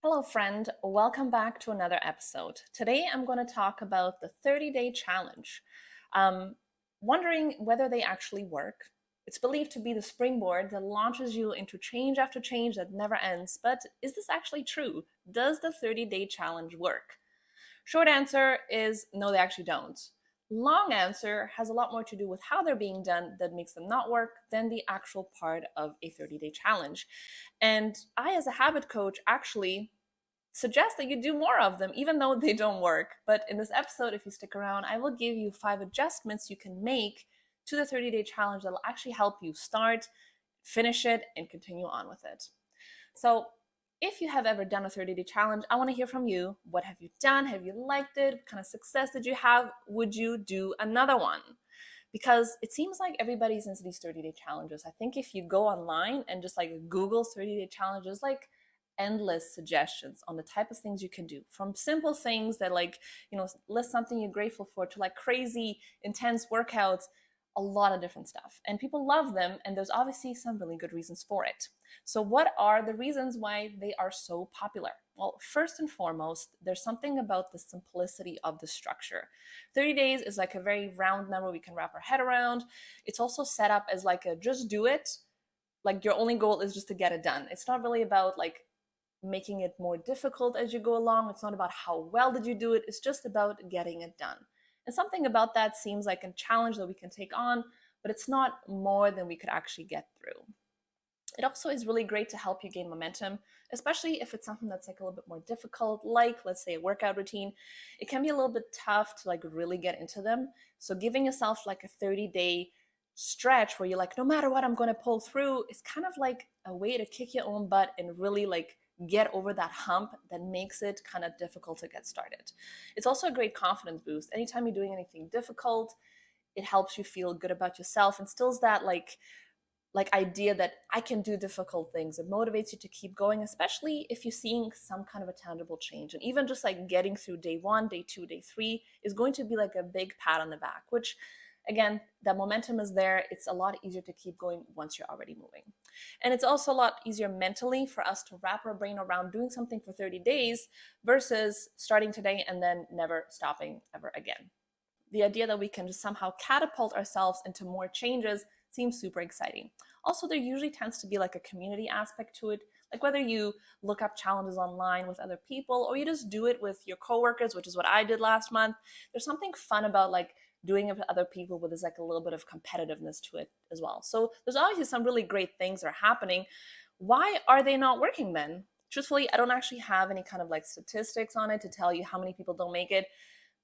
Hello, friend. Welcome back to another episode. Today, I'm going to talk about the 30-day challenge. Um, Wondering whether they actually work. It's believed to be the springboard that launches you into change after change that never ends. But is this actually true? Does the 30-day challenge work? Short answer is no, they actually don't. Long answer has a lot more to do with how they're being done that makes them not work than the actual part of a 30-day challenge. And I, as a habit coach, actually suggest that you do more of them, even though they don't work. But in this episode, if you stick around, I will give you 5 adjustments you can make to the 30-day challenge that will actually help you start, finish it, and continue on with it. So if you have ever done a 30-day challenge, I want to hear from you. What have you done? Have you liked it? What kind of success did you have? Would you do another one? Because it seems like everybody's into these 30-day challenges. I think if you go online and just like Google 30-day challenges, like endless suggestions on the type of things you can do, from simple things that list something you're grateful for, to like crazy intense workouts, a lot of different stuff, and people love them, and there's obviously some really good reasons for it. So what are the reasons why they are so popular? Well, first and foremost, there's something about the simplicity of the structure. 30 days is like a very round number we can wrap our head around. It's also set up as like a just do it, like your only goal is just to get it done. It's not really about like making it more difficult as you go along. It's not about how well did you do it. It's just about getting it done. And something about that seems like a challenge that we can take on, but it's not more than we could actually get through. It also is really great to help you gain momentum, especially if it's something that's like a little bit more difficult, like let's say a workout routine. It can be a little bit tough to like really get into them. So giving yourself like a 30-day stretch where you're like, no matter what, I'm going to pull through, is kind of like a way to kick your own butt and really like get over that hump that makes it kind of difficult to get started. It's also a great confidence boost. Anytime you're doing anything difficult, it helps you feel good about yourself, instills that like idea that I can do difficult things. It motivates you to keep going, especially if you're seeing some kind of a tangible change. And even just like getting through day 1, day 2, day 3 is going to be like a big pat on the back, which again, that momentum is there. It's a lot easier to keep going once you're already moving. And it's also a lot easier mentally for us to wrap our brain around doing something for 30 days versus starting today and then never stopping ever again. The idea that we can just somehow catapult ourselves into more changes seems super exciting. Also, there usually tends to be like a community aspect to it. Like whether you look up challenges online with other people or you just do it with your coworkers, which is what I did last month, there's something fun about like doing it with other people where there's like a little bit of competitiveness to it as well. So there's obviously some really great things that are happening. Why are they not working then? Truthfully, I don't actually have any kind of like statistics on it to tell you how many people don't make it,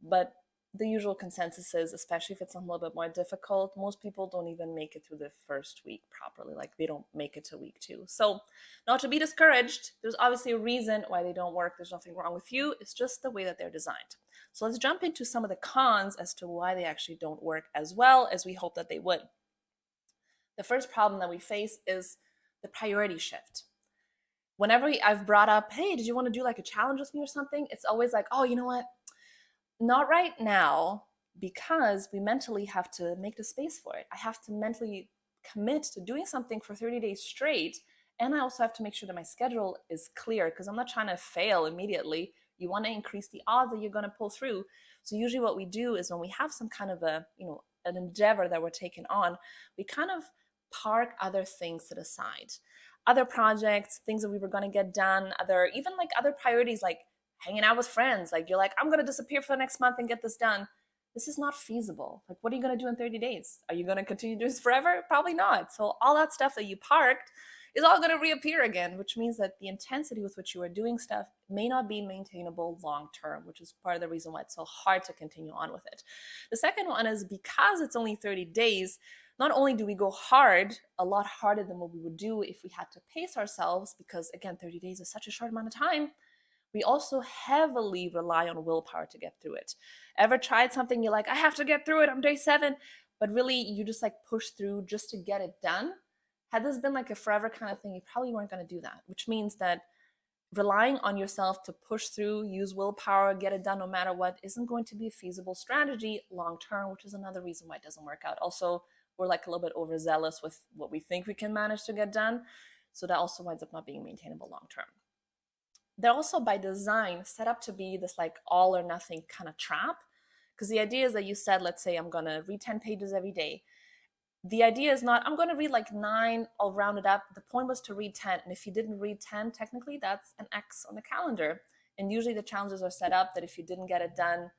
but the usual consensus is, especially if it's a little bit more difficult, most people don't even make it through the first week properly. Like they don't make it to week 2. So not to be discouraged, there's obviously a reason why they don't work. There's nothing wrong with you. It's just the way that they're designed. So let's jump into some of the cons as to why they actually don't work as well as we hope that they would. The first problem that we face is the priority shift. Whenever I've brought up, hey, did you want to do like a challenge with me or something? It's always like, oh, you know what? Not right now, because we mentally have to make the space for it. I have to mentally commit to doing something for 30 days straight. And I also have to make sure that my schedule is clear because I'm not trying to fail immediately. You want to increase the odds that you're going to pull through. So usually what we do is when we have some kind of an endeavor that we're taking on, we kind of park other things to the side. Other projects, things that we were going to get done, even like other priorities like hanging out with friends. Like you're like, I'm going to disappear for the next month and get this done. This is not feasible. Like, what are you going to do in 30 days? Are you going to continue doing this forever? Probably not. So all that stuff that you parked is all going to reappear again, which means that the intensity with which you are doing stuff may not be maintainable long term, which is part of the reason why it's so hard to continue on with it. The second one is because it's only 30 days, not only do we go hard, a lot harder than what we would do if we had to pace ourselves, because again, 30 days is such a short amount of time, we also heavily rely on willpower to get through it. Ever tried something, you're like, I have to get through it, I'm day 7, but really you just like push through just to get it done? Had this been like a forever kind of thing, you probably weren't going to do that, which means that relying on yourself to push through, use willpower, get it done no matter what, isn't going to be a feasible strategy long term, which is another reason why it doesn't work out. Also, we're like a little bit overzealous with what we think we can manage to get done. So that also winds up not being maintainable long term. they're also by design set up to be this like all or nothing kind of trap. Because the idea is that you said, let's say I'm gonna read 10 pages every day. The idea is not, I'm gonna read like 9, I'll round it up. The point was to read 10. And if you didn't read 10, technically that's an X on the calendar. And usually the challenges are set up that if you didn't get it done,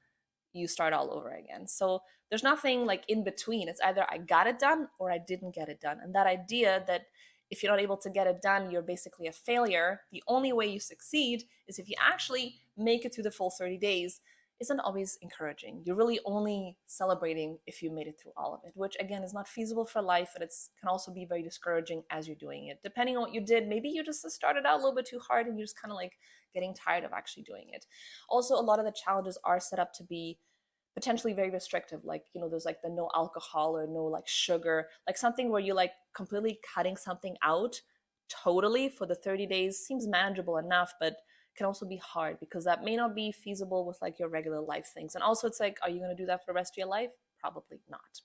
you start all over again. So there's nothing like in between. It's either I got it done or I didn't get it done. And that idea that if you're not able to get it done, you're basically a failure. The only way you succeed is if you actually make it through the full 30 days isn't always encouraging. You're really only celebrating if you made it through all of it, which again is not feasible for life, and it can also be very discouraging as you're doing it. Depending on what you did, maybe you just started out a little bit too hard and you're just kind of like getting tired of actually doing it. Also, a lot of the challenges are set up to be potentially very restrictive, like, you know, there's like the no alcohol or no like sugar, like something where you like completely cutting something out totally for the 30 days seems manageable enough, but can also be hard because that may not be feasible with like your regular life things. And also it's like, are you going to do that for the rest of your life? Probably not.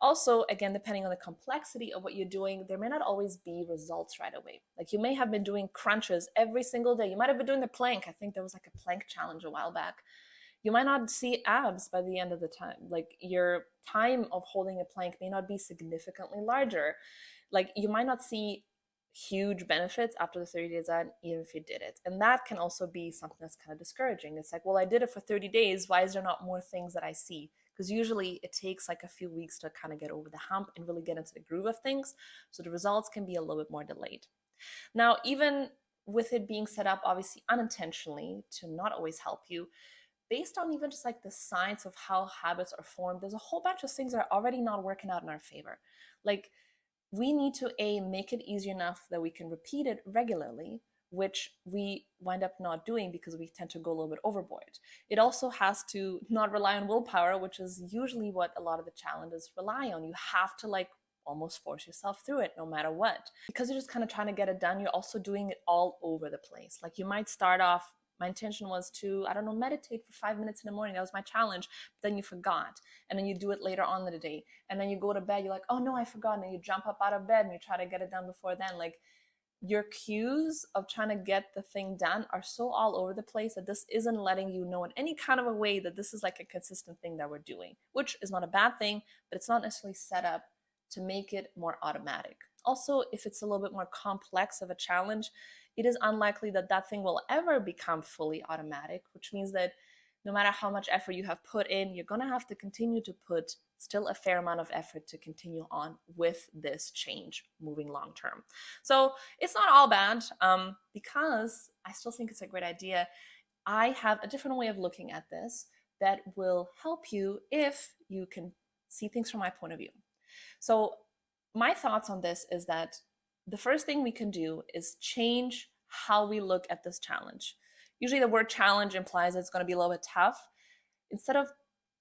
Also, again, depending on the complexity of what you're doing, there may not always be results right away. Like you may have been doing crunches every single day. You might have been doing the plank. I think there was like a plank challenge a while back. You might not see abs by the end of the time. Like your time of holding a plank may not be significantly larger. Like you might not see huge benefits after the 30 days on, even if you did it. And that can also be something that's kind of discouraging. It's like, well, I did it for 30 days. Why is there not more things that I see? Because usually it takes like a few weeks to kind of get over the hump and really get into the groove of things. So the results can be a little bit more delayed. Now, even with it being set up, obviously unintentionally, to not always help you, based on even just like the science of how habits are formed, there's a whole bunch of things that are already not working out in our favor. Like we need to make it easy enough that we can repeat it regularly, which we wind up not doing because we tend to go a little bit overboard. It also has to not rely on willpower, which is usually what a lot of the challenges rely on. You have to like almost force yourself through it no matter what. Because you're just kind of trying to get it done, you're also doing it all over the place. Like you might start off, my intention was to, I don't know, meditate for 5 minutes in the morning. That was my challenge. But then you forgot. And then you do it later on in the day. And then you go to bed, you're like, oh no, I forgot. And then you jump up out of bed and you try to get it done before then. Like your cues of trying to get the thing done are so all over the place that this isn't letting you know in any kind of a way that this is like a consistent thing that we're doing, which is not a bad thing, but it's not necessarily set up to make it more automatic. Also, if it's a little bit more complex of a challenge, it is unlikely that that thing will ever become fully automatic, which means that no matter how much effort you have put in, you're going to have to continue to put still a fair amount of effort to continue on with this change moving long term. So it's not all bad, because I still think it's a great idea. I have a different way of looking at this that will help you if you can see things from my point of view. So my thoughts on this is that the first thing we can do is change how we look at this challenge. Usually the word challenge implies it's going to be a little bit tough. Instead of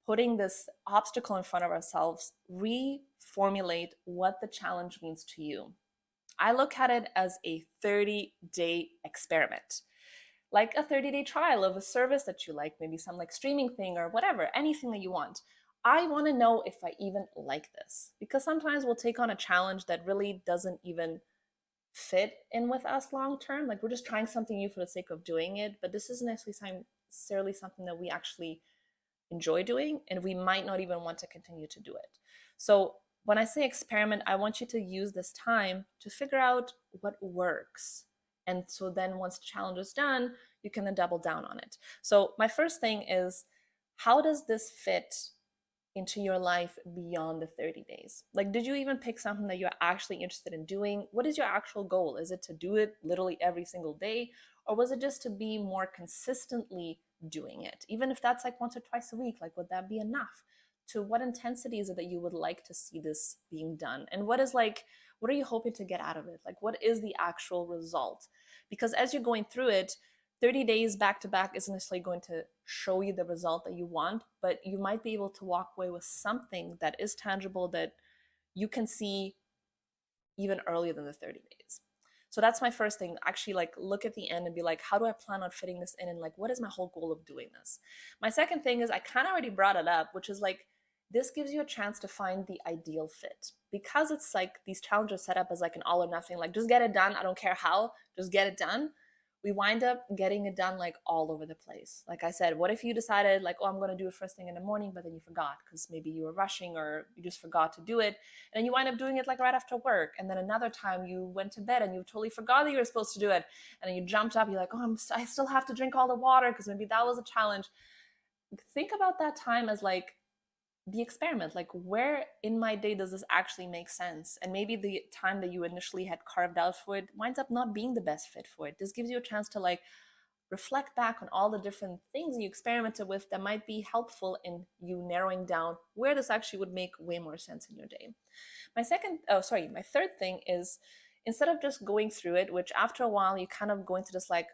putting this obstacle in front of ourselves, reformulate what the challenge means to you. I look at it as a 30-day experiment, like a 30-day trial of a service that you like, maybe some like streaming thing or whatever, anything that you want. I want to know if I even like this, because sometimes we'll take on a challenge that really doesn't even fit in with us long term. Like we're just trying something new for the sake of doing it, but this isn't necessarily something that we actually enjoy doing, and we might not even want to continue to do it. So when I say experiment, I want you to use this time to figure out what works. And so then once the challenge is done, you can then double down on it. So my first thing is, how does this fit into your life beyond the 30 days? Like, did you even pick something that you're actually interested in doing? What is your actual goal? Is it to do it literally every single day? Or was it just to be more consistently doing it? Even if that's like once or twice a week, like, would that be enough? To what intensity is it that you would like to see this being done? And what are you hoping to get out of it? Like, what is the actual result? Because as you're going through it, 30 days back to back isn't necessarily going to show you the result that you want, but you might be able to walk away with something that is tangible that you can see even earlier than the 30 days. So that's my first thing. Actually, like, look at the end and be like, how do I plan on fitting this in? And like, what is my whole goal of doing this? My second thing is, I kind of already brought it up, which is like, this gives you a chance to find the ideal fit, because it's like these challenges set up as like an all or nothing, like just get it done. I don't care how, just get it done. we wind up getting it done like all over the place. Like I said, what if you decided like, oh, I'm going to do it first thing in the morning, but then you forgot because maybe you were rushing or you just forgot to do it. And then you wind up doing it like right after work. And then another time you went to bed and you totally forgot that you were supposed to do it. And then you jumped up, you're like, oh, I still have to drink all the water because maybe that was a challenge. Think about that time as like the experiment, like where in my day does this actually make sense? And maybe the time that you initially had carved out for it winds up not being the best fit for it. This gives you a chance to like reflect back on all the different things you experimented with that might be helpful in you narrowing down where this actually would make way more sense in your day. My third thing is, instead of just going through it, which after a while you kind of go into this like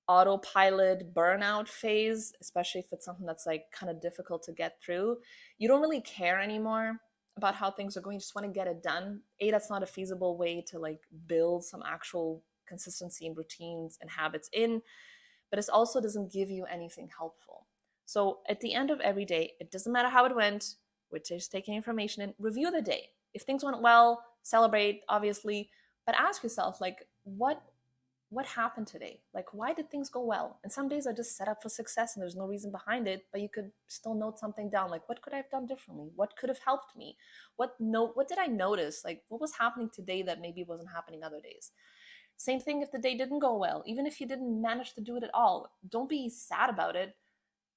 autopilot burnout phase, especially if it's something that's like kind of difficult to get through, you don't really care anymore about how things are going. You just want to get it done. That's not a feasible way to like build some actual consistency and routines and habits in, but it also doesn't give you anything helpful. So at the end of every day, it doesn't matter how it went, which is taking information in, review the day. If things went well, celebrate, obviously, but ask yourself, like, what happened today? Like, why did things go well? And some days are just set up for success and there's no reason behind it, but you could still note something down. Like, what could I have done differently? What could have helped me? What did I notice? Like, what was happening today that maybe wasn't happening other days? Same thing if the day didn't go well. Even if you didn't manage to do it at all, don't be sad about it.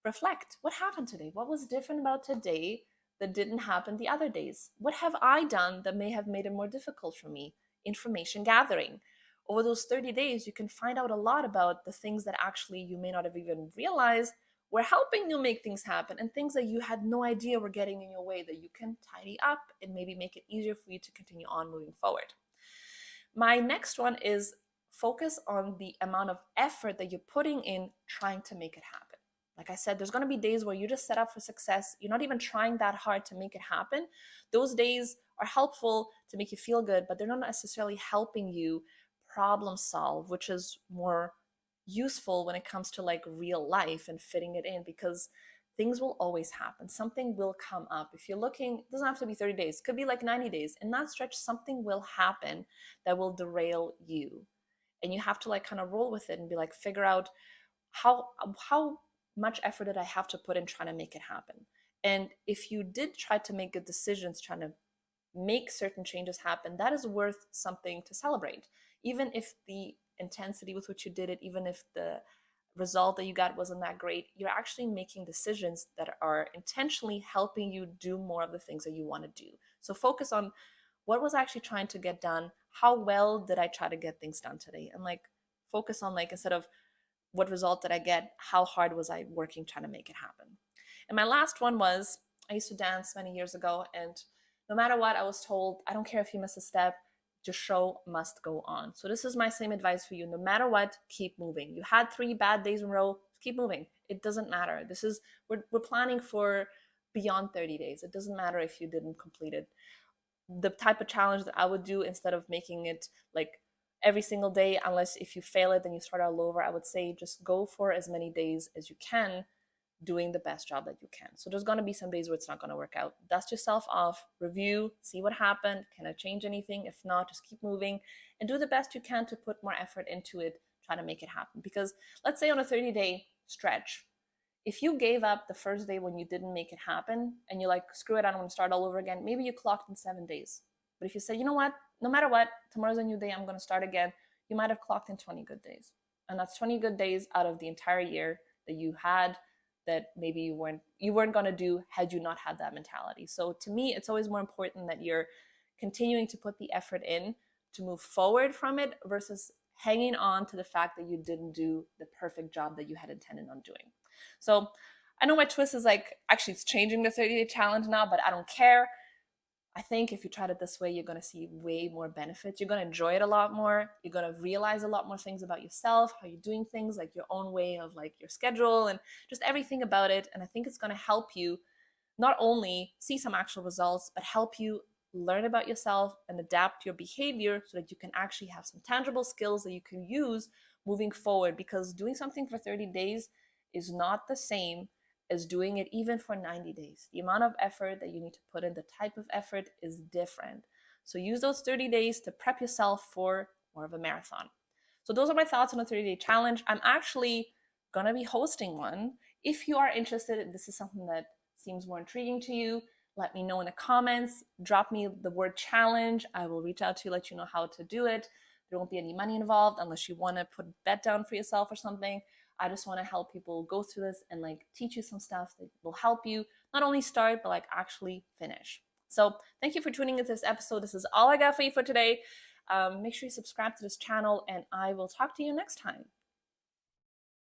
Reflect. What happened today? What was different about today that didn't happen the other days? What have I done that may have made it more difficult for me? Information gathering. Over those 30 days, you can find out a lot about the things that actually you may not have even realized were helping you make things happen, and things that you had no idea were getting in your way that you can tidy up and maybe make it easier for you to continue on moving forward. My next one is focus on the amount of effort that you're putting in trying to make it happen. Like I said, there's going to be days where you just set up for success. You're not even trying that hard to make it happen. Those days are helpful to make you feel good, but they're not necessarily helping you problem solve, which is more useful when it comes to like real life and fitting it in, because things will always happen. Something will come up. If you're looking, it doesn't have to be 30 days, it could be like 90 days. In that stretch, something will happen that will derail you. And you have to like kind of roll with it and be like, figure out how much effort did I have to put in trying to make it happen. And if you did try to make good decisions, trying to make certain changes happen, that is worth something to celebrate. Even if the intensity with which you did it, even if the result that you got wasn't that great, you're actually making decisions that are intentionally helping you do more of the things that you want to do. So focus on what was actually trying to get done, how well did I try to get things done today, and like focus on, like, instead of what result did I get, how hard was I working trying to make it happen. And my last one was, I used to dance many years ago, and no matter what, I was told, I don't care if you miss a step, your show must go on. So this is my same advice for you. No matter what, keep moving. You had 3 bad days in a row, keep moving. It doesn't matter. We're planning for beyond 30 days. It doesn't matter if you didn't complete it. The type of challenge that I would do, instead of making it like every single day, unless if you fail it, then you start all over, I would say just go for as many days as you can, doing the best job that you can. So there's going to be some days where it's not going to work out. Dust yourself off, review, see what happened. Can I change anything? If not, just keep moving and do the best you can to put more effort into it, try to make it happen. Because let's say on a 30-day stretch, if you gave up the first day when you didn't make it happen and you're like, screw it, I don't want to start all over again, maybe you clocked in 7 days. But if you say, you know what, no matter what, tomorrow's a new day, I'm going to start again, you might have clocked in 20 good days. And that's 20 good days out of the entire year that you had, that maybe you weren't going to do had you not had that mentality. So to me, it's always more important that you're continuing to put the effort in to move forward from it versus hanging on to the fact that you didn't do the perfect job that you had intended on doing. So I know my twist is like, actually it's changing the 30-day challenge now, but I don't care. I think if you tried it this way, you're going to see way more benefits. You're going to enjoy it a lot more. You're going to realize a lot more things about yourself, how you're doing things, like your own way of like your schedule and just everything about it. And I think it's going to help you not only see some actual results, but help you learn about yourself and adapt your behavior so that you can actually have some tangible skills that you can use moving forward. Because doing something for 30 days is not the same as doing it even for 90 days. The amount of effort that you need to put in, the type of effort is different. So use those 30 days to prep yourself for more of a marathon. So those are my thoughts on a 30-day challenge. I'm actually gonna be hosting one. If you are interested, this is something that seems more intriguing to you, let me know in the comments. Drop me the word challenge. I will reach out to you, let you know how to do it. There won't be any money involved unless you want to put a bet down for yourself or something. I just want to help people go through this and like teach you some stuff that will help you not only start, but like actually finish. So thank you for tuning into this episode. This is all I got for you for today. Make sure you subscribe to this channel, and I will talk to you next time.